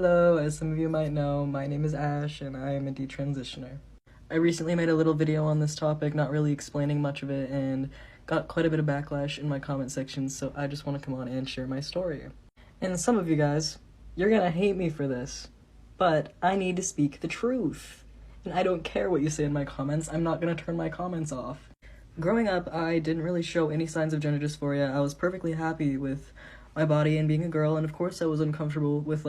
Hello, as some of you might know, my name is Ash and I am a detransitioner. I recently made a little video on this topic, not really explaining much of it, and got quite a bit of backlash in my comment section, so I just want to come on and share my story. And some of you guys, you're gonna hate me for this, but I need to speak the truth. And I don't care what you say in my comments, I'm not gonna turn my comments off. Growing up, I didn't really show any signs of gender dysphoria. I was perfectly happy with my body and being a girl, and of course I was uncomfortable with,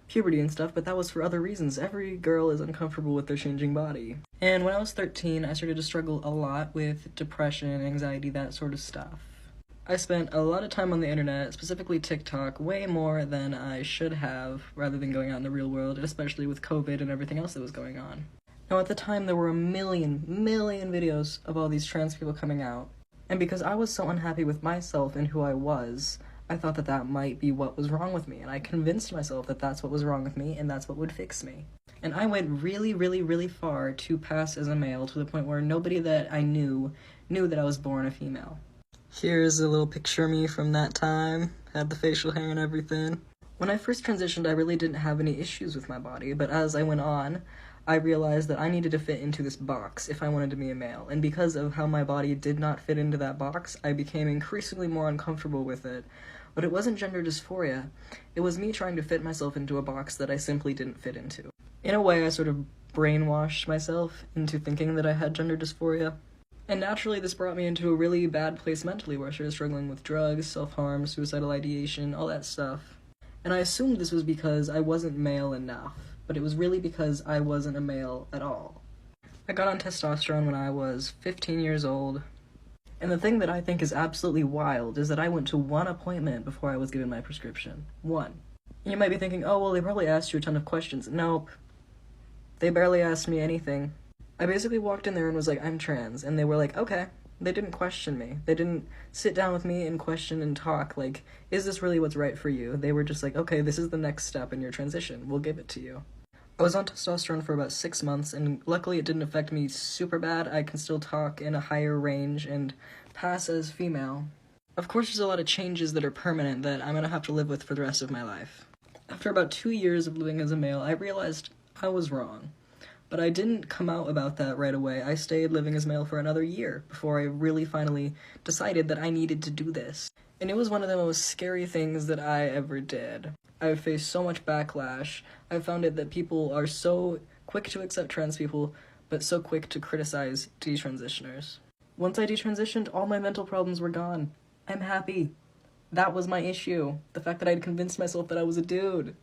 puberty and stuff, but that was for other reasons. Every girl is uncomfortable with their changing body. And when I was 13, I started to struggle a lot with depression, anxiety, that sort of stuff. I spent a lot of time on the internet, specifically TikTok, way more than I should have, rather than going out in the real world, especially with COVID and everything else that was going on. Now, at the time, there were a million videos of all these trans people coming out, and because I was so unhappy with myself and who I was, I thought that that might be what was wrong with me, and I convinced myself that that's what was wrong with me, and that's what would fix me. And I went really far to pass as a male, to the point where nobody that I knew that I was born a female. Here's a little picture of me from that time, had the facial hair and everything. When I first transitioned, I really didn't have any issues with my body, but as I went on, I realized that I needed to fit into this box if I wanted to be a male, and because of how my body did not fit into that box, I became increasingly more uncomfortable with it. But it wasn't gender dysphoria, it was me trying to fit myself into a box that I simply didn't fit into. In a way, I sort of brainwashed myself into thinking that I had gender dysphoria. And naturally, this brought me into a really bad place mentally, where I started struggling with drugs, self-harm, suicidal ideation, all that stuff. And I assumed this was because I wasn't male enough, but it was really because I wasn't a male at all. I got on testosterone when I was 15 years old, and the thing that I think is absolutely wild is that I went to one appointment before I was given my prescription. One. You might be thinking, oh, well, they probably asked you a ton of questions. Nope. They barely asked me anything. I basically walked in there and was like, I'm trans, and they were like, okay. They didn't question me. They didn't sit down with me and question and talk, like, is this really what's right for you? They were just like, okay, this is the next step in your transition. We'll give it to you. I was on testosterone for about 6 months, and luckily it didn't affect me super bad. I can still talk in a higher range and pass as female. Of course, there's a lot of changes that are permanent that I'm gonna have to live with for the rest of my life. After about 2 years of living as a male, I realized I was wrong. But I didn't come out about that right away. I stayed living as male for another year before I really finally decided that I needed to do this. And it was one of the most scary things that I ever did. I've faced so much backlash. I've found it that people are so quick to accept trans people, but so quick to criticize detransitioners. Once I detransitioned, all my mental problems were gone. I'm happy. That was my issue. The fact that I'd convinced myself that I was a dude.